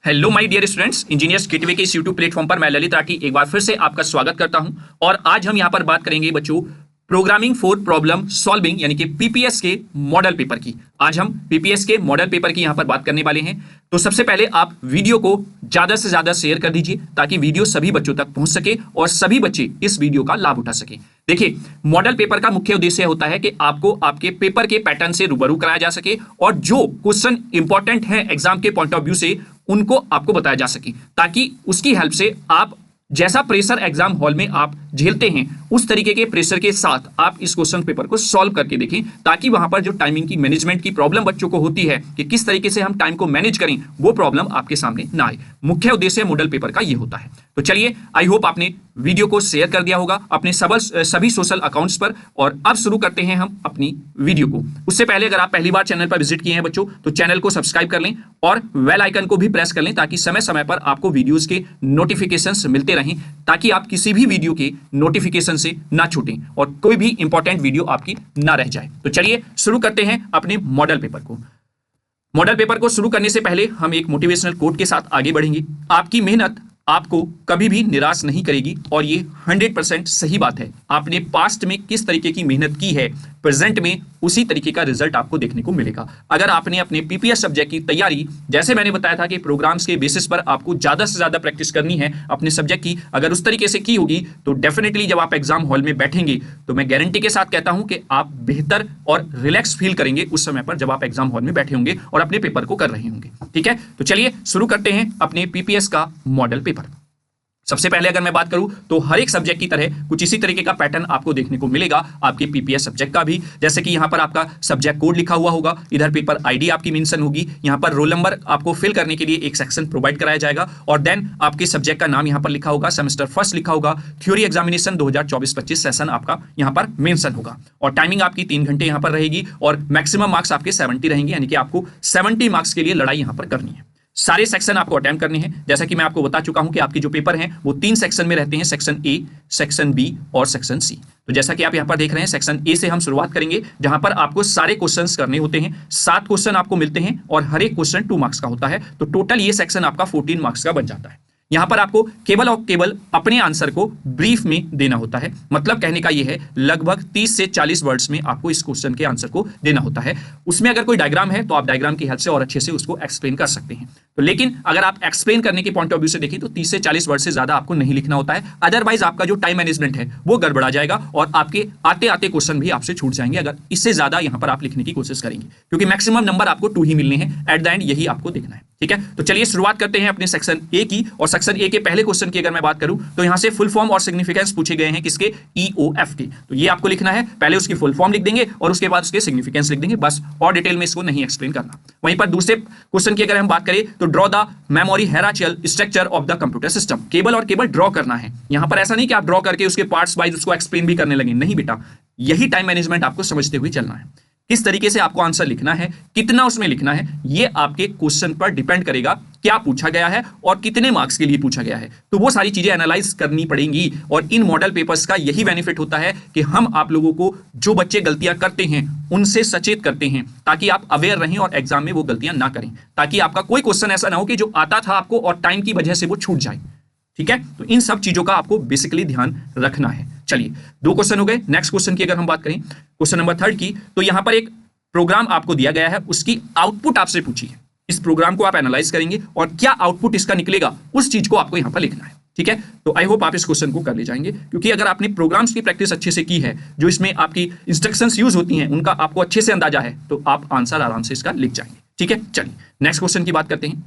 Hello my dear students, Engineers Gateway के इस YouTube platform पर मैं ललित राठी एक बार फिर से आपका स्वागत करता हूं। और आज हम यहां पर बात करेंगे बच्चों प्रोग्रामिंग फॉर प्रॉब्लम सॉल्विंग यानी कि पीपीएस के मॉडल पेपर की। आज हम पीपीएस के मॉडल पेपर की यहां पर बात करने वाले हैं। तो सबसे पहले आप वीडियो को ज्यादा से ज्यादा शेयर कर दीजिए ताकि वीडियो सभी बच्चों तक पहुंच सके और सभी बच्चे इस वीडियो का लाभ उठा सके। देखिए, मॉडल पेपर का मुख्य उद्देश्य होता है कि आपको आपके पेपर के पैटर्न से रूबरू कराया जा सके और जो क्वेश्चन इंपॉर्टेंट है एग्जाम के पॉइंट ऑफ व्यू से उनको आपको बताया जा सके, ताकि उसकी हेल्प से आप जैसा प्रेशर एग्जाम हॉल में आप झेलते हैं उस तरीके के प्रेशर के साथ आप इस क्वेश्चन पेपर को सॉल्व करके देखें, ताकि वहां पर जो टाइमिंग की मैनेजमेंट की प्रॉब्लम बच्चों को होती है कि किस तरीके से हम टाइम को मैनेज करें, वो प्रॉब्लम आपके सामने ना आए। मुख्य उद्देश्य मॉडल पेपर का ये होता है। तो चलिए, आई होप आपने वीडियो को शेयर कर दिया होगा अपने सभी सोशल अकाउंट्स पर। और अब शुरू करते हैं हम अपनी वीडियो को। उससे पहले अगर आप पहली बार चैनल पर विजिट किए हैं बच्चों, तो चैनल को सब्सक्राइब कर लें और बेल आइकन को भी प्रेस कर लें ताकि समय समय पर आपको वीडियोस के नोटिफिकेशंस मिलते रहें, ताकि आप किसी भी वीडियो के नोटिफिकेशन से ना छूटें और कोई भी इंपॉर्टेंट वीडियो आपकी ना रह जाए। तो चलिए शुरू करते हैं अपने मॉडल पेपर को। मॉडल पेपर को शुरू करने से पहले हम एक मोटिवेशनल कोट के साथ आगे बढ़ेंगे। आपकी मेहनत आपको कभी भी निराश नहीं करेगी और ये 100% सही बात है। आपने पास्ट में किस तरीके की मेहनत की है, प्रेजेंट में उसी तरीके का रिजल्ट आपको देखने को मिलेगा। अगर आपने अपने पीपीएस सब्जेक्ट की तैयारी, जैसे मैंने बताया था कि प्रोग्राम्स के बेसिस पर आपको ज्यादा से ज्यादा प्रैक्टिस करनी है अपने सब्जेक्ट की, अगर उस तरीके से की होगी तो डेफिनेटली जब आप एग्जाम हॉल में बैठेंगे तो मैं गारंटी के साथ कहता हूं कि आप बेहतर और रिलैक्स फील करेंगे उस समय पर जब आप एग्जाम हॉल में बैठे होंगे और अपने पेपर को कर रहे होंगे। ठीक है, तो चलिए शुरू करते हैं अपने पीपीएस का मॉडल पेपर। सबसे पहले अगर मैं बात करूं तो हर एक सब्जेक्ट की तरह कुछ इसी तरीके का पैटर्न आपको देखने को मिलेगा आपके पीपीएस सब्जेक्ट का भी। जैसे कि यहां पर आपका सब्जेक्ट कोड लिखा हुआ होगा, इधर पेपर आईडी आपकी मेंशन होगी, यहां पर रोल नंबर आपको फिल करने के लिए एक सेक्शन प्रोवाइड कराया जाएगा और देन आपके सब्जेक्ट का नाम यहां पर लिखा होगा, सेमेस्टर फर्स्ट लिखा होगा, थ्योरी एग्जामिनेशन 2024-25 सेशन आपका यहां पर मेंशन होगा और टाइमिंग आपकी 3 घंटे यहां पर रहेगी और मैक्सिमम मार्क्स आपके 70 रहेंगे, यानी कि आपको 70 मार्क्स के लिए लड़ाई यहां पर करनी है। सारे सेक्शन आपको अटेम्प्ट करने हैं। जैसा कि मैं आपको बता चुका हूं कि आपके जो पेपर हैं वो 3 सेक्शन में रहते हैं, सेक्शन ए, सेक्शन बी और सेक्शन सी। तो जैसा कि आप यहां पर देख रहे हैं, सेक्शन ए से हम शुरुआत करेंगे जहां पर आपको सारे क्वेश्चंस करने होते हैं। 7 क्वेश्चन आपको मिलते हैं और हर एक क्वेश्चन 2 मार्क्स का होता है, तो टोटल ये सेक्शन आपका 14 मार्क्स का बन जाता है। यहां पर आपको केवल और केवल अपने आंसर को ब्रीफ में देना होता है। मतलब कहने का यह है लगभग 30 से 40 वर्ड्स में आपको इस क्वेश्चन के आंसर को देना होता है। उसमें अगर कोई डायग्राम है तो आप डायग्राम की हेल्प से और अच्छे से उसको एक्सप्लेन कर सकते हैं। तो लेकिन अगर आप एक्सप्लेन करने के पॉइंट ऑफ व्यू से देखें तो 30 से 40 वर्ड से ज्यादा आपको नहीं लिखना होता है, अदरवाइज आपका जो टाइम मैनेजमेंट है वो गड़बड़ा जाएगा और आपके आते आते क्वेश्चन भी आपसे छूट जाएंगे अगर इससे ज्यादा यहां पर आप लिखने की कोशिश करेंगे, क्योंकि मैक्सिमम नंबर आपको 2 ही मिलने हैं। एट द एंड यही आपको देखना है। ठीक है, तो चलिए शुरुआत करते हैं अपने सेक्शन ए की। और सेक्शन ए के पहले क्वेश्चन की अगर मैं बात करूं तो यहां से फुल फॉर्म और सिग्निफिकेंस पूछे गए हैं, किसके? ईओएफ के। तो ये आपको लिखना है, पहले उसकी फुल फॉर्म लिख देंगे और उसके बाद उसके सिग्निफिकेंस लिख देंगे, बस और डिटेल में इसको नहीं एक्सप्लेन करना। वहीं पर दूसरे क्वेश्चन की अगर हम बात करें तो draw the memory hierarchical structure of the computer system. केवल और केवल ड्रॉ करना है। यहां पर ऐसा नहीं कि आप ड्रॉ करके उसके पार्ट्स वाइज उसको एक्सप्लेन भी करने लगे, नहीं बेटा, यही टाइम मैनेजमेंट आपको समझते हुए चलना है। किस तरीके से आपको आंसर लिखना है, कितना उसमें लिखना है, ये आपके क्वेश्चन पर डिपेंड करेगा क्या पूछा गया है और कितने मार्क्स के लिए पूछा गया है। तो वो सारी चीजें एनालाइज करनी पड़ेंगी और इन मॉडल पेपर्स का यही बेनिफिट होता है कि हम आप लोगों को जो बच्चे गलतियां करते हैं उनसे सचेत करते हैं, ताकि आप अवेयर रहें और एग्जाम में वो गलतियां ना करें, ताकि आपका कोई क्वेश्चन ऐसा ना हो कि जो आता था आपको और टाइम की वजह से वो छूट जाए। ठीक है, तो इन सब चीजों का आपको बेसिकली ध्यान रखना है। चलिए, 2 क्वेश्चन हो गए। नेक्स्ट क्वेश्चन की अगर हम बात करें, क्वेश्चन नंबर 3 की, तो यहां पर एक प्रोग्राम आपको दिया गया है, उसकी आउटपुट आपसे पूछी है। इस प्रोग्राम को आप एनालाइज करेंगे और क्या आउटपुट इसका निकलेगा उस चीज को आपको यहां पर लिखना है। ठीक है, तो आई होप आप इस क्वेश्चन को कर ले जाएंगे, क्योंकि अगर आपने प्रोग्राम्स की प्रैक्टिस अच्छे से की है, जो इसमें आपकी इंस्ट्रक्शंस यूज होती हैं उनका आपको अच्छे से अंदाजा है, तो आप आंसर आराम से इसका लिख जाएंगे। ठीक है, चलिए नेक्स्ट क्वेश्चन की बात करते हैं,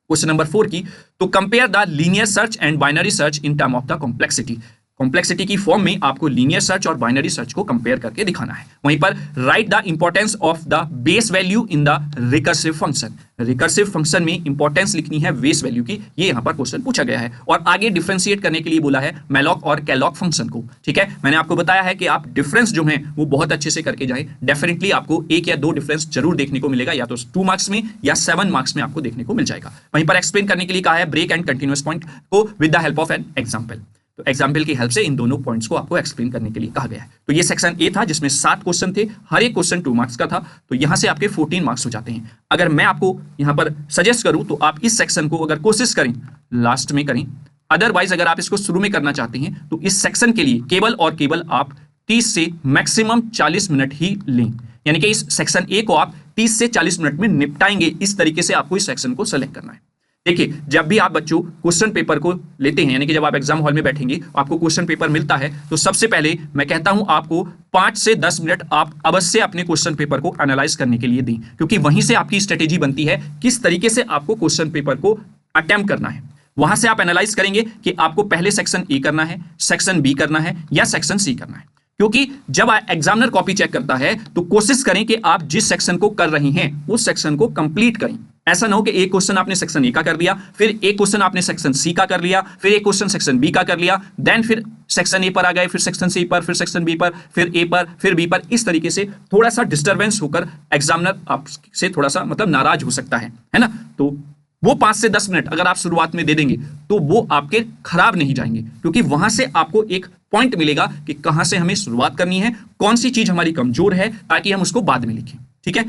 क्वेश्चन नंबर 4 की। तो compare the linear search and binary search in term of the complexity. Complexity की फॉर्म में आपको लीनियर सर्च और बाइनरी सर्च को कंपेयर करके दिखाना है। वहीं पर right the importance of the base value in the recursive function. Recursive function में इंपॉर्टेंस लिखनी है बेस वैल्यू की, ये यहां पर क्वेश्चन पूछा गया है और आगे डिफरेंशिएट करने के लिए बोला है मैलॉक और कैलॉक फंक्शन को। ठीक है, मैंने आपको बताया है कि आप डिफरेंस जो है वो बहुत अच्छे से करके जाएं। डेफिनेटली आपको 1 या 2 डिफरेंस जरूर देखने को मिलेगा, या तो 2 मार्क्स में या 7 मार्क्स में आपको देखने को मिल जाएगा। वहीं पर एक्सप्लेन करने के लिए कहा है ब्रेक एंड कंटिन्यूअस पॉइंट को with the help of an example. तो एग्जाम्पल की हेल्प से इन दोनों पॉइंट्स को आपको एक्सप्लेन करने के लिए कहा गया है। तो ये सेक्शन ए था जिसमें 7 क्वेश्चन थे, हर एक क्वेश्चन 2 मार्क्स का था, तो यहां से आपके 14 मार्क्स हो जाते हैं। अगर मैं आपको यहां पर सजेस्ट करूं तो आप इस सेक्शन को अगर कोशिश करें लास्ट में करें, अदरवाइज अगर आप इसको शुरू में करना चाहते हैं तो इस सेक्शन के लिए केवल और केवल आप 30 से मैक्सिमम 40 मिनट ही लें, यानी कि इस सेक्शन ए को आप 30 से 40 मिनट में निपटाएंगे। इस तरीके से आपको इस सेक्शन को सेलेक्ट करना है। देखिए, जब भी आप बच्चों क्वेश्चन पेपर को लेते हैं, यानी कि जब आप एग्जाम हॉल में बैठेंगे आपको क्वेश्चन पेपर मिलता है, तो सबसे पहले मैं कहता हूं आपको 5 से 10 मिनट आप अवश्य अपने क्वेश्चन पेपर को एनालाइज करने के लिए दें, क्योंकि वहीं से आपकी स्ट्रेटेजी बनती है किस तरीके से आपको क्वेश्चन पेपर को अटेम्प्ट करना है। वहां से आप एनालाइज करेंगे कि आपको पहले सेक्शन ए करना है, सेक्शन बी करना है या सेक्शन सी करना है। क्योंकि जब एग्जामिनर कॉपी चेक करता है तो कोशिश करें कि आप जिस सेक्शन को कर रही हैं उस सेक्शन को कंप्लीट करें। ऐसा ना हो कि एक क्वेश्चन आपने सेक्शन ए का कर लिया, फिर एक क्वेश्चन आपने सेक्शन सी का कर लिया, फिर एक क्वेश्चन सेक्शन बी का कर लिया, देन फिर सेक्शन ए पर आ गए, फिर सेक्शन सी पर, फिर सेक्शन बी पर, फिर ए पर, फिर बी पर। इस तरीके से थोड़ा सा डिस्टर्बेंस होकर एग्जामिनर आपसे थोड़ा सा मतलब नाराज हो सकता है ना। तो वो 5 से 10 मिनट अगर आप शुरुआत में दे देंगे तो वो आपके खराब नहीं जाएंगे, क्योंकि वहां से आपको एक पॉइंट मिलेगा कि कहां से हमें शुरुआत करनी है, कौन सी चीज हमारी कमजोर है, ताकि हम उसको बाद में लिखें। ठीक है,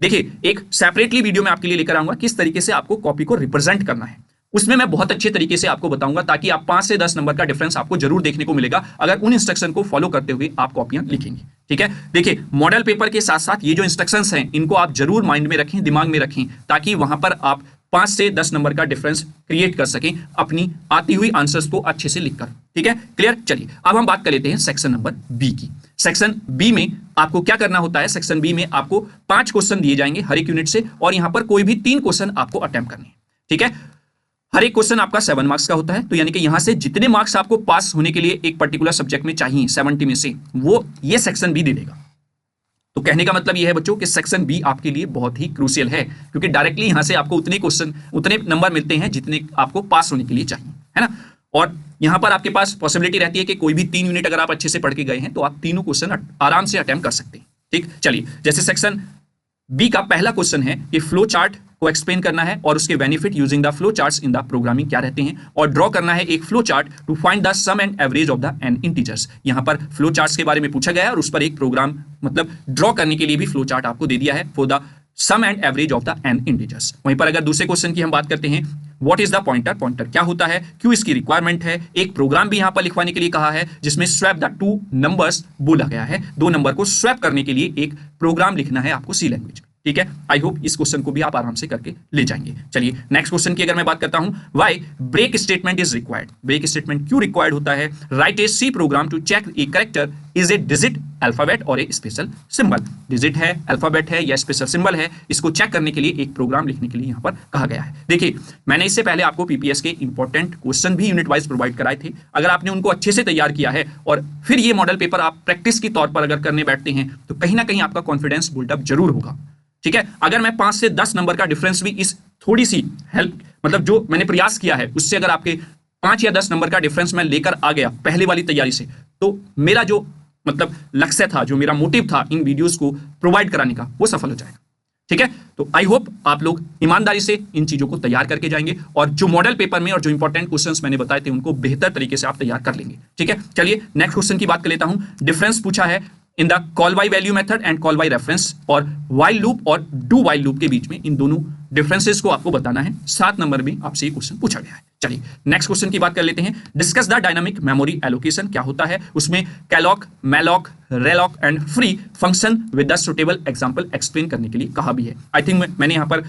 देखिए एक सेपरेटली वीडियो में आपके लिए लेकर आऊंगा किस तरीके से आपको कॉपी को रिप्रेजेंट करना है। उसमें मैं बहुत अच्छे तरीके से आपको बताऊंगा, ताकि आप 5 से 10 नंबर का डिफरेंस आपको जरूर देखने को मिलेगा अगर उन इंस्ट्रक्शन को फॉलो करते हुए आप कॉपियां लिखेंगे। ठीक है, देखिए मॉडल पेपर के साथ साथ ये जो इंस्ट्रक्शंस हैं इनको आप जरूर माइंड में रखें, दिमाग में रखें, ताकि वहां पर आप 5 से 10 नंबर का डिफरेंस क्रिएट कर सकें अपनी आती हुई आंसर्स को अच्छे से लिखकर। ठीक है, क्लियर। चलिए अब हम बात कर लेते हैं सेक्शन नंबर बी की। सेक्शन बी में आपको क्या करना होता है, सेक्शन बी में आपको 5 क्वेश्चन दिए जाएंगे हर एक यूनिट से, और यहां पर कोई भी 3 क्वेश्चन आपको अटेम्प्ट करने हैं। ठीक है, हर एक क्वेश्चन आपका 7 मार्क्स का होता है, तो यानी कि यहां से जितने मार्क्स आपको पास होने के लिए एक पर्टिकुलर सब्जेक्ट में चाहिए 70 में से, वो ये सेक्शन बी दे देगा। तो कहने का मतलब यह है बच्चों कि सेक्शन बी आपके लिए बहुत ही क्रूशियल है, क्योंकि डायरेक्टली यहां से आपको उतने क्वेश्चन, उतने नंबर मिलते हैं जितने आपको पास होने के लिए चाहिए, है ना। और यहां पर आपके पास पॉसिबिलिटी रहती है कि कोई भी 3 यूनिट अगर आप अच्छे से पढ़ के गए हैं तो आप तीनों क्वेश्चन आराम से अटेम्प्ट कर सकते हैं। ठीक, चलिए जैसे सेक्शन बी का पहला क्वेश्चन है कि फ्लो चार्ट को एक्सप्लेन करना है और उसके benefit using the flow charts in the programming क्या रहते हैं, और ड्रॉ करना है एक flow chart to find the sum and average of the N integers. यहां पर फ्लो चार्ट्स के बारे में पूछा गया है और उस पर एक प्रोग्राम मतलब ड्रॉ करने के लिए भी फ्लो चार्ट आपको दे दिया है for the sum and average of the N integers. वहीं पर अगर दूसरे क्वेश्चन की हम बात करते हैं, what is the pointer, pointer क्या होता है, क्यों इसकी रिक्वायरमेंट है, एक प्रोग्राम भी यहां पर लिखवाने के लिए कहा है जिसमें स्वैप द 2 नंबर्स बोला गया है, 2 नंबर को स्वैप करने के लिए एक प्रोग्राम लिखना है आपको सी लैंग्वेज में। ठीक है, आई होप इस क्वेश्चन को भी आप आराम से करके ले जाएंगे। चलिए नेक्स्ट क्वेश्चन की अगर मैं बात करता हूं, why break statement is required, break statement क्यों रिक्वायर्ड होता है, write a C program to check a character is a digit, alphabet और ए स्पेशल सिंबल। डिजिट है, अल्फाबेट है या स्पेशल सिंबल है, इसको चेक करने के लिए एक प्रोग्राम लिखने के लिए यहां पर कहा गया है। देखिए मैंने इससे पहले आपको पीपीएस के इंपॉर्टेंट क्वेश्चन भी यूनिट वाइज प्रोवाइड कराए थे, अगर आपने उनको अच्छे से तैयार किया है और फिर ये मॉडल पेपर आप प्रैक्टिस के तौर पर अगर करने बैठते हैं तो कहीं ना कहीं आपका कॉन्फिडेंस बिल्डअप जरूर होगा। ठीक है, अगर मैं 5 से 10 नंबर का डिफरेंस भी इस थोड़ी सी हेल्प मतलब जो मैंने प्रयास किया है उससे अगर आपके 5 या 10 नंबर का डिफरेंस मैं लेकर आ गया पहले वाली तैयारी से, तो मेरा जो मतलब लक्ष्य था, जो मेरा मोटिव था इन वीडियोस को प्रोवाइड कराने का, वो सफल हो जाएगा। ठीक है, तो आई होप आप लोग ईमानदारी से इन चीजों को तैयार करके जाएंगे और जो मॉडल पेपर में और जो इंपॉर्टेंट क्वेश्चंस मैंने बताए थे उनको बेहतर तरीके से आप तैयार कर लेंगे। ठीक है, चलिए नेक्स्ट क्वेश्चन की बात कर लेता हूं। डिफरेंस पूछा है in the call by value method and call by reference, और व्हाइल लूप और डू व्हाइल लूप के बीच में इन दोनों डिफरेंसेस को आपको बताना है। 7 नंबर में आपसे ये क्वेश्चन पूछा गया है। चलिए नेक्स्ट क्वेश्चन की बात कर लेते हैं। Discuss the dynamic memory allocation क्या होता है, उसमें calloc, malloc, realloc and free function with the suitable example explain करने के लिए कहा भी है। आई थिंक मैंने यहाँ पर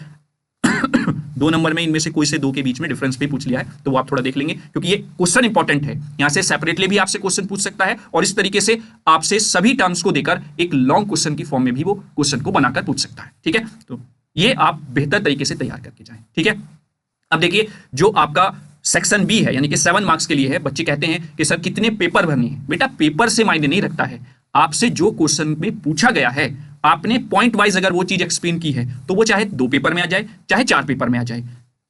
2 नंबर में इनमें से कोई से 2 के बीच में डिफरेंस भी पूछ लिया है, तो वो आप थोड़ा देख लेंगे क्योंकि ये क्वेश्चन इंपॉर्टेंट है। यहां से सेपरेटली भी आपसे क्वेश्चन पूछ सकता है और इस तरीके से आपसे सभी टर्म्स को देकर एक लॉन्ग क्वेश्चन की फॉर्म में भी वो क्वेश्चन को बनाकर पूछ सकता है। ठीक है, तो ये आप बेहतर तरीके से तैयार करके जाएं। ठीक है, अब देखिए जो आपका सेक्शन बी है यानी कि 7 मार्क्स के लिए है, बच्चे कहते हैं कि सर कितने पेपर भरने हैं। बेटा पेपर से मायने नहीं रखता है, आपसे जो क्वेश्चन में पूछा गया है आपने पॉइंट वाइज अगर वो चीज एक्सप्लेन की है तो वो चाहे 2 पेपर में आ जाए चाहे 4 पेपर में आ जाए,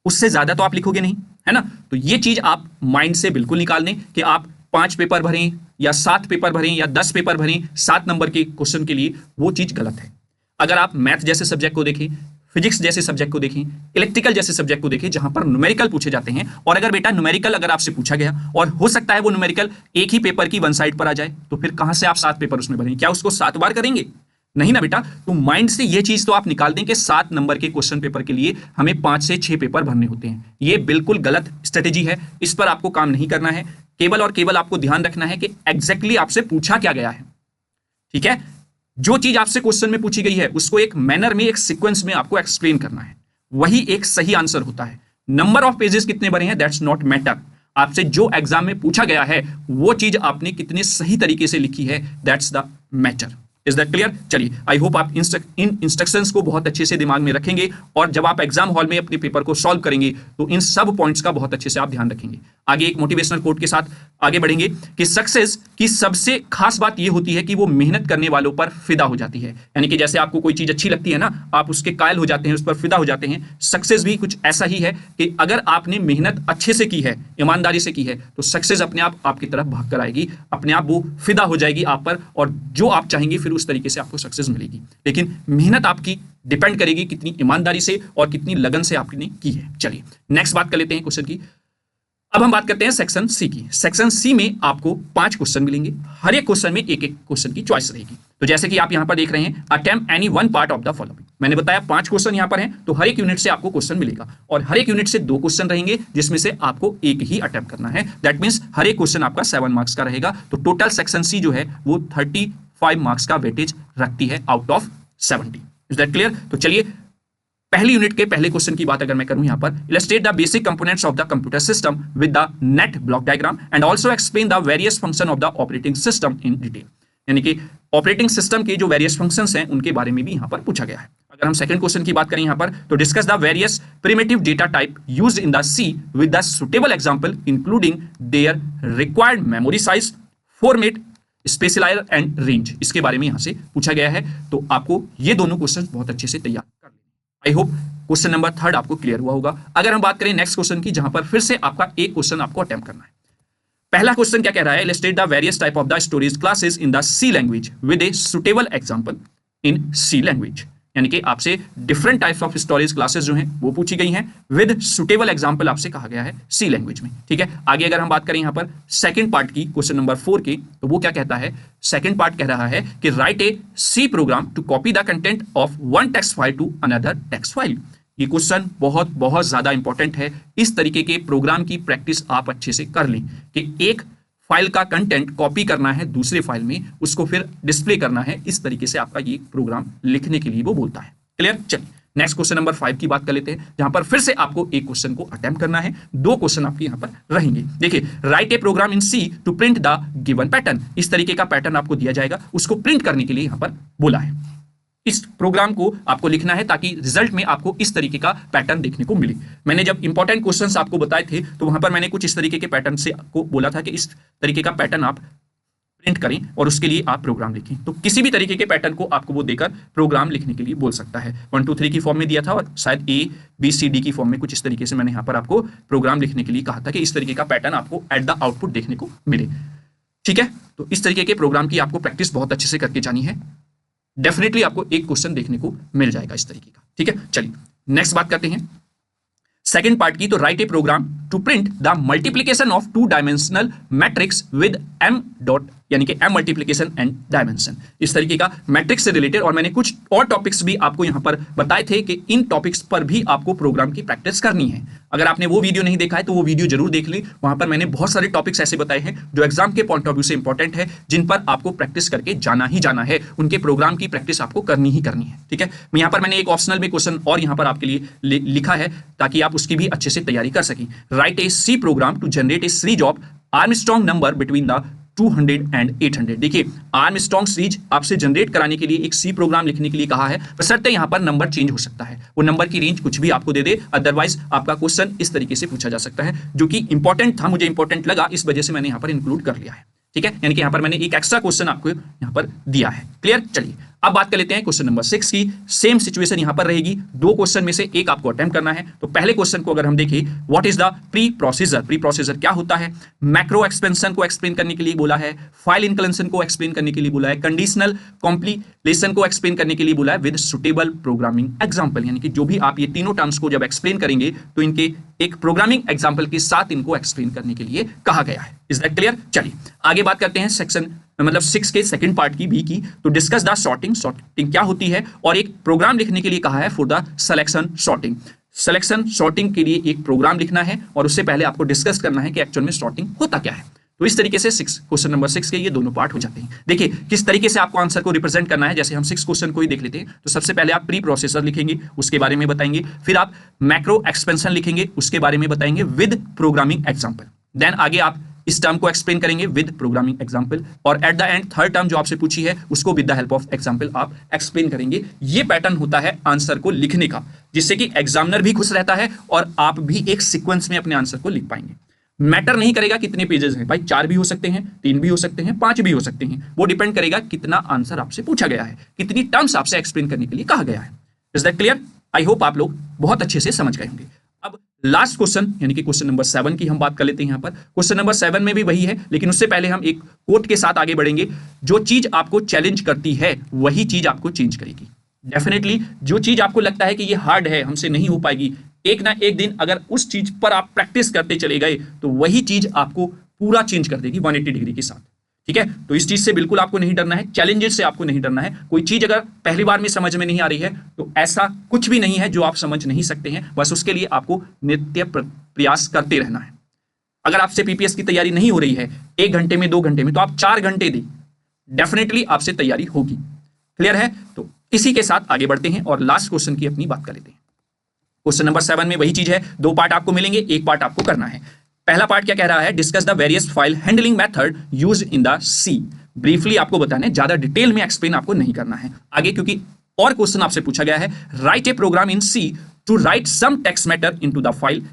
उससे ज्यादा तो आप लिखोगे नहीं, है ना। तो ये चीज आप माइंड से बिल्कुल निकाल दें कि आप 5 पेपर भरें या 7 पेपर भरें या 10 पेपर भरें 7 नंबर के क्वेश्चन के लिए, वो चीज गलत है। अगर आप मैथ जैसे सब्जेक्ट को देखें, फिजिक्स जैसे सब्जेक्ट को देखें, इलेक्ट्रिकल जैसे सब्जेक्ट को देखें जहां पर न्यूमेरिकल पूछे जाते हैं। और अगर बेटा न्यूमेरिकल अगर आपसे पूछा गया और हो सकता है वो न्यूमेरिकल एक ही पेपर की वन साइड पर आ जाए, तो फिर कहां से आप 7 पेपर उसमें भरेंगे? क्या उसको 7 बार करेंगे? नहीं ना बेटा। तो माइंड से ये चीज तो आप निकाल दें कि 7 नंबर के क्वेश्चन पेपर के लिए हमें 5 से 6 पेपर भरने होते हैं। ये बिल्कुल गलत स्ट्रेटेजी है, इस पर आपको काम नहीं करना है। केवल और केवल आपको ध्यान रखना है कि एग्जैक्टली आपसे पूछा क्या गया है। ठीक है, जो चीज आपसे क्वेश्चन में पूछी गई है उसको एक मैनर में, एक सीक्वेंस में आपको एक्सप्लेन करना है, वही एक सही आंसर होता है। नंबर ऑफ पेजेस कितने भरे हैं दैट्स नॉट मैटर। आपसे जो एग्जाम में पूछा गया है वो चीज आपने कितने सही तरीके से लिखी है, that's the matter. Is that clear? चलिए, आई होप आप इन इंस्ट्रक्शंस को बहुत अच्छे से दिमाग में रखेंगे और जब आप एग्जाम हॉल में अपने पेपर को सॉल्व करेंगे तो इन सब पॉइंट्स का बहुत अच्छे से आप ध्यान रखेंगे। आगे एक मोटिवेशनल कोट के साथ आगे बढ़ेंगे कि सक्सेस की सबसे खास बात यह होती है कि वो मेहनत करने वालों पर फिदा हो जाती है। यानी कि जैसे आपको कोई चीज अच्छी लगती है ना, आप उसके कायल हो जाते हैं, उस पर फिदा हो जाते हैं। सक्सेस भी कुछ ऐसा ही है कि अगर आपने मेहनत अच्छे से की है, ईमानदारी से की है, तो सक्सेस अपने आप आपकी तरफ भाग कर आएगी, अपने आप वो फिदा हो जाएगी आप पर, और जो आप चाहेंगे फिर उस तरीके से आपको सक्सेस मिलेगी। लेकिन मेहनत आपकी डिपेंड करेगी कितनी ईमानदारी से और कितनी लगन से आपने की है। चलिए नेक्स्ट बात कर लेते हैं क्वेश्चन की। अब हम बात करते हैं सेक्शन सी की। सेक्शन सी में आपको 5 क्वेश्चन मिलेंगे, हर एक क्वेश्चन में एक एक क्वेश्चन की चॉइस रहेगी। तो जैसे कि आप यहां पर देख रहे हैं, attempt any one part of the following. मैंने बताया 5 क्वेश्चन यहां पर हैं, तो हर एक यूनिट से आपको क्वेश्चन मिलेगा और हर एक यूनिट से 2 क्वेश्चन रहेंगे जिसमें से आपको एक ही अटेम्प्ट करना है। दैट मींस हर एक क्वेश्चन आपका 7 मार्क्स का रहेगा। तो टोटल सेक्शन सी जो है वो 35 मार्क्स का वेटेज रखती है out of 70। Is that clear? तो चलिए पहली यूनिट के पहले क्वेश्चन की बात अगर मैं करूं यहां पर, illustrate the basic components of the computer system with the net block diagram and also explain the various function of the operating system in detail. यानी कि ऑपरेटिंग सिस्टम के जो वेरियस फंक्शंस हैं उनके बारे में भी यहां पर पूछा गया है। अगर हम सेकंड क्वेश्चन की बात करें यहां पर, तो discuss the various primitive data type used in the C with the suitable example including their required memory size, format, specializer and range. इसके बारे में यहां से पूछा गया है। तो आपको ये दोनों क्वेश्चन बहुत अच्छे से तैयार कर लेना। आई होप क्वेश्चन नंबर 3 आपको क्लियर हुआ होगा। अगर हम बात करें नेक्स्ट क्वेश्चन की, जहां पर फिर से आपका एक क्वेश्चन आपको अटेम्प्ट करना है। पहला क्वेश्चन क्या कह रहा है? Illustrate the various type of the storage classes in the C language with a suitable example in C language. यानी कि आपसे different types of storage classes जो हैं वो पूछी गई हैं विद सुटेबल एग्जांपल आपसे कहा गया है सी लैंग्वेज में। ठीक है, आगे अगर हम बात करें यहां पर सेकंड पार्ट की, क्वेश्चन नंबर 4 की, तो वो क्या कहता है? सेकंड पार्ट कह रहा है कि write a C program to copy the content of one text file to another text file. ये क्वेश्चन बहुत बहुत ज्यादा इंपॉर्टेंट है। इस तरीके के प्रोग्राम की प्रैक्टिस आप अच्छे से कर लें कि एक फाइल का कंटेंट कॉपी करना है दूसरे फाइल में, उसको फिर डिस्प्ले करना है। इस तरीके से आपका ये प्रोग्राम लिखने के लिए वो बोलता है। क्लियर? चलिए नेक्स्ट क्वेश्चन नंबर 5 की बात कर लेते हैं, जहां पर फिर से आपको एक क्वेश्चन को अटेम्प्ट करना है। 2 क्वेश्चन आपके यहां पर रहेंगे। देखिए, write a program in C to print the given pattern. इस तरीके का पैटर्न आपको दिया जाएगा, उसको प्रिंट करने के लिए यहां पर बोला है। इस प्रोग्राम को आपको लिखना है ताकि रिजल्ट में आपको इस तरीके का पैटर्न देखने को मिले। मैंने जब इंपॉर्टेंट क्वेश्चंस आपको बताए थे तो वहां पर मैंने कुछ इस तरीके के पैटर्न से आपको बोला था कि इस तरीके का पैटर्न आप प्रिंट करें और उसके लिए आप प्रोग्राम लिखें। तो किसी भी तरीके के पैटर्न को आपको वो देकर प्रोग्राम लिखने के लिए बोल सकता है। 1 2 3 की फॉर्म में दिया था और शायद ABCD की फॉर्म में कुछ इस तरीके से मैंने यहाँ पर आपको प्रोग्राम लिखने के लिए कहा था कि इस तरीके का पैटर्न आपको एट द आउटपुट देखने को मिले। ठीक है, तो इस तरीके के प्रोग्राम की आपको प्रैक्टिस बहुत अच्छे से करके जानी है। डेफिनेटली आपको एक क्वेश्चन देखने को मिल जाएगा इस तरीके का। ठीक है, चलिए नेक्स्ट बात करते हैं सेकंड पार्ट की। तो write a program to print the multiplication of 2 dimensional matrix with m dot, यानी कि m मल्टीप्लिकेशन एंड डायमेंशन। इस तरीके का मैट्रिक्स से रिलेटेड, और मैंने कुछ और टॉपिक्स भी आपको यहां पर बताए थे कि इन टॉपिक्स पर भी आपको प्रोग्राम की प्रैक्टिस करनी है। अगर आपने वो वीडियो नहीं देखा है तो वो वीडियो जरूर देख लें। वहां पर मैंने बहुत सारे टॉपिक्स ऐसे बताए हैं जो एग्जाम के पॉइंट ऑफ व्यू से इंपॉर्टेंट है, जिन पर आपको प्रैक्टिस करके जाना ही जाना है। उनके प्रोग्राम की प्रैक्टिस आपको करनी ही करनी है। ठीक है, यहां पर मैंने एक ऑप्शनल में क्वेश्चन और यहां पर आपके लिए लिखा है ताकि आप उसकी भी अच्छे से तैयारी कर सकें। Write a C program to generate a series of Armstrong number between the 200 and 800। देखिए, आर्मस्ट्रांग सीरीज आपसे जनरेट कराने के लिए एक सी प्रोग्राम लिखने के लिए कहा है, बशर्ते यहां पर नंबर चेंज हो सकता है। वो नंबर की रेंज कुछ भी आपको दे दे, अदरवाइज आपका क्वेश्चन इस तरीके से पूछा जा सकता है, जो कि इंपॉर्टेंट था, मुझे इंपॉर्टेंट लगा, इस वजह से मैंने यहां पर इंक्लूड कर लिया है। ठीक है, यानी कि यहां पर मैंने एक एक्स्ट्रा क्वेश्चन आपको यहां पर दिया है। क्लियर? चलिए अब बात कर लेते हैं क्वेश्चन नंबर 6 की। सेम सिचुएशन यहां पर रहेगी, दो क्वेश्चन में से एक आपको अटेम्प्ट करना है। तो पहले क्वेश्चन को अगर हम देखें, what is the pre procedure, pre procedure क्या होता है, मैक्रो एक्सपेंशन को एक्सप्लेन करने के लिए बोला है, फाइल इंक्लूजन को एक्सप्लेन करने के लिए बोला है, कंडीशनल कॉम्प्लीलेशन को एक्सप्लेन करने के लिए बोला है विद सुटेबल प्रोग्रामिंग एग्जाम्पल, यानी कि जो भी आप ये तीनों टर्म्स को जब एक्सप्लेन करेंगे तो इनके एक प्रोग्रामिंग एग्जाम्पल के साथ इनको एक्सप्लेन करने के लिए कहा गया है। Is that clear? चलिए आगे बात करते हैं सेक्शन मतलब 6 के सेकंड पार्ट की, बी की। तो डिस्कस द सॉर्टिंग, सॉर्टिंग क्या होती है, और एक प्रोग्राम लिखने के लिए कहा है for the selection sorting. Selection sorting के लिए एक प्रोग्राम लिखना है और उससे पहले आपको डिस्कस करना है कि एक्चुअल में सॉर्टिंग होता क्या है। तो इस तरीके से क्वेश्चन नंबर 6 के ये दोनों पार्ट हो जाते हैं। देखिए किस तरीके से आपको आंसर को रिप्रेजेंट करना है। जैसे हम 6 क्वेश्चन को ही देख लेते हैं। तो सबसे पहले आप प्री प्रोसेसर लिखेंगे, उसके बारे में बताएंगे, फिर आप मैक्रो एक्सपेंशन लिखेंगे, उसके बारे में बताएंगे विद प्रोग्रामिंग एग्जाम्पल, देन आगे आप इस टर्म को एक्सप्लेन करेंगे विद प्रोग्रामिंग एग्जाम्पल, और at the end third term जो आपसे पूछी है उसको with the help of example आप एक्सप्लेन करेंगे। ये पैटर्न होता है आंसर को लिखने का, जिससे कि एग्जामिनर भी खुश रहता है और आप भी एक सीक्वेंस में अपने आंसर को लिख पाएंगे। मैटर नहीं करेगा कितने पेजेस हैं, भाई 4 भी हो सकते हैं, 3 भी हो सकते हैं, 5 भी हो सकते हैं, वो डिपेंड करेगा कितना आंसर आपसे पूछा गया है, कितनी टर्म्स आपसे एक्सप्लेन करने के लिए कहा गया है। Is that clear? I hope आप लोग बहुत अच्छे से समझ गए होंगे। अब लास्ट क्वेश्चन यानी कि क्वेश्चन नंबर 7 की हम बात कर लेते हैं। यहाँ पर क्वेश्चन नंबर 7 में भी वही है, लेकिन उससे पहले हम एक कोट के साथ आगे बढ़ेंगे। जो चीज आपको चैलेंज करती है वही चीज आपको चेंज करेगी। डेफिनेटली जो चीज आपको लगता है कि ये हार्ड है, हमसे नहीं हो पाएगी, एक ना एक दिन अगर उस चीज पर आप प्रैक्टिस करते चले गए तो वही चीज आपको पूरा चेंज कर देगी 180 डिग्री के साथ। ठीक है, तो इस चीज से बिल्कुल आपको नहीं डरना है, चैलेंजेस से आपको नहीं डरना है। कोई चीज अगर पहली बार में समझ में नहीं आ रही है तो ऐसा कुछ भी नहीं है जो आप समझ नहीं सकते हैं, बस उसके लिए आपको नित्य प्रयास करते रहना है। अगर आपसे पीपीएस की तैयारी नहीं हो रही है 1 घंटे में 2 घंटे में, तो आप 4 घंटे दें, डेफिनेटली आपसे तैयारी होगी। क्लियर है? तो इसी के साथ आगे बढ़ते हैं और लास्ट क्वेश्चन की अपनी बात कर लेते हैं। क्वेश्चन नंबर 7 में वही चीज है, 2 पार्ट आपको मिलेंगे, एक पार्ट आपको करना है। पहला पार्ट क्या कह रहा है, discuss the various file handling method used in the C. Briefly आपको बताना है, ज्यादा डिटेल में एक्सप्लेन आपको नहीं करना है आगे, क्योंकि और क्वेश्चन आपसे पूछा गया है, write a program in C to write some text matter into the file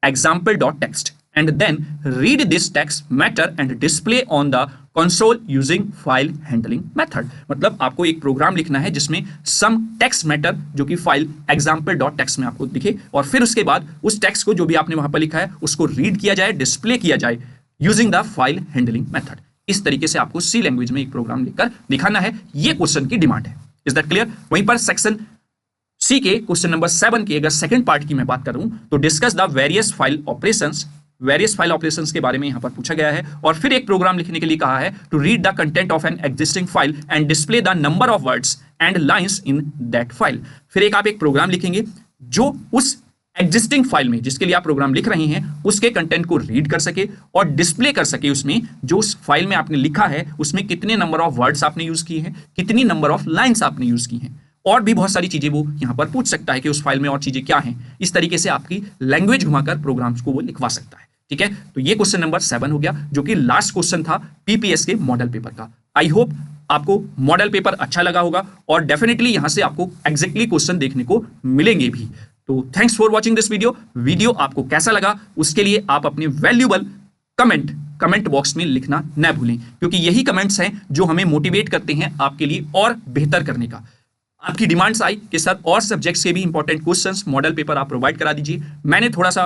example.txt and then read this text matter and display on the console using file handling method। मतलब आपको एक प्रोग्राम लिखना है जिसमें some text matter जो कि file example.txt में आपको दिखे, और फिर उसके बाद उस टेक्स्ट को जो भी आपने वहां पर लिखा है उसको रीड किया जाए, डिस्प्ले किया जाए using the file handling method. इस तरीके से आपको सी लैंग्वेज में एक प्रोग्राम लिखकर दिखाना है। ये क्वेश्चन की डिमांड है। Is that clear? वहीं पर सेक्शन सी के क्वेश्चन नंबर 7 की अगर सेकंड पार्ट की मैं बात करूं तो discuss the various file operations, various file operations के बारे में यहां पर पूछा गया है, और फिर एक प्रोग्राम लिखने के लिए कहा है to read the content of an existing file and display the number of words and lines in that file. फिर आप एक प्रोग्राम लिखेंगे जो उस एग्जिस्टिंग फाइल में जिसके लिए आप प्रोग्राम लिख रहे हैं उसके कंटेंट को रीड कर सके और डिस्प्ले कर सके उसमें, जो उस फाइल में आपने लिखा है उसमें कितने नंबर ऑफ वर्ड्स आपने यूज किए हैं, कितनी नंबर ऑफ लाइंस आपने यूज की हैं, और भी बहुत सारी चीजें वो यहां पर पूछ सकता है कि उस फाइल में और चीजें क्या हैं। इस तरीके से आपकी लैंग्वेज घुमाकर प्रोग्राम्स को वो लिखवा सकता है। ठीक है, तो ये क्वेश्चन नंबर 7 हो गया, जो कि लास्ट क्वेश्चन था पीपीएस के मॉडल पेपर का। आई होप आपको मॉडल पेपर अच्छा लगा होगा और डेफिनेटली यहां से आपको एग्जैक्टली क्वेश्चन देखने को मिलेंगे भी। तो thanks for watching this video आपको कैसा लगा उसके लिए आप अपने वैल्यूबल कमेंट बॉक्स में लिखना न भूलें, क्योंकि यही कमेंट्स हैं जो हमें मोटिवेट करते हैं आपके लिए और बेहतर करने का। आपकी डिमांड्स आई कि सर और सब्जेक्ट्स के भी इंपॉर्टेंट क्वेश्चंस मॉडल पेपर आप प्रोवाइड करा दीजिए। मैंने थोड़ा सा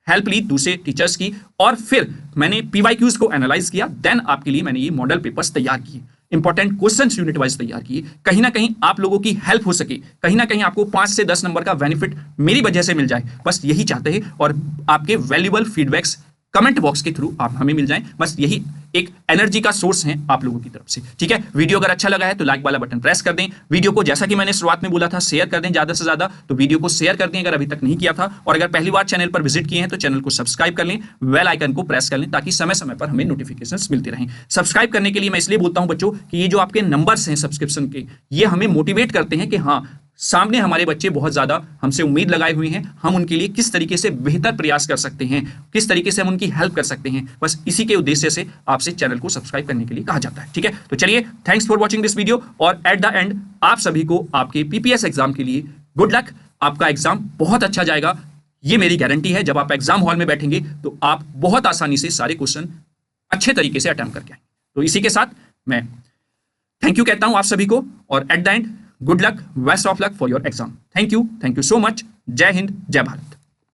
हेल्प ली दूसरे टीचर्स की और फिर मैंने पीवाईक्यूज को एनालाइज किया, देन आपके लिए मैंने ये मॉडल पेपर्स तैयार किए, इंपॉर्टेंट क्वेश्चंस यूनिट वाइज तैयार किए। कहीं ना कहीं आप लोगों की हेल्प हो सके, कहीं ना कहीं आपको 5 से 10 नंबर का बेनिफिट मेरी वजह से मिल जाए, बस यही चाहते हैं। और आपके वैल्यूएबल फीडबैक्स कमेंट बॉक्स के थ्रू आप हमें मिल जाएं, बस यही एक एनर्जी का सोर्स है आप लोगों की तरफ से। ठीक है, वीडियो अगर अच्छा लगा है तो लाइक वाला बटन प्रेस कर दें। वीडियो को जैसा कि मैंने शुरुआत में बोला था शेयर कर दें ज्यादा से ज्यादा, तो वीडियो को शेयर कर दें अगर अभी तक नहीं किया था, और अगर पहली बार चैनल पर विजिट किए हैं तो चैनल को सब्सक्राइब कर लें, बेल आइकन को प्रेस कर लें ताकि समय समय पर हमें नोटिफिकेशंस मिलते रहें। सब्सक्राइब करने के लिए मैं इसलिए बोलता हूं बच्चों कि ये जो आपके नंबर्स हैं सब्सक्रिप्शन के, ये हमें मोटिवेट करते हैं कि हाँ सामने हमारे बच्चे बहुत ज्यादा हमसे उम्मीद लगाए हुए हैं, हम उनके लिए किस तरीके से बेहतर प्रयास कर सकते हैं, किस तरीके से हम उनकी हेल्प कर सकते हैं, बस इसी के उद्देश्य से आपसे चैनल को सब्सक्राइब करने के लिए कहा जाता है। ठीक है, तो चलिए thanks for watching this video, और एट द एंड आप सभी को आपके पीपीएस एग्जाम के लिए गुड लक। आपका एग्जाम बहुत अच्छा जाएगा, ये मेरी गारंटी है। जब आप एग्जाम हॉल में बैठेंगे तो आप बहुत आसानी से सारे क्वेश्चन अच्छे तरीके से अटेम्प्ट करके आएंगे। तो इसी के साथ मैं थैंक यू कहता हूं आप सभी को, और at the end good luck, best of luck for your exam. Thank you so much. जय हिंद, जय भारत।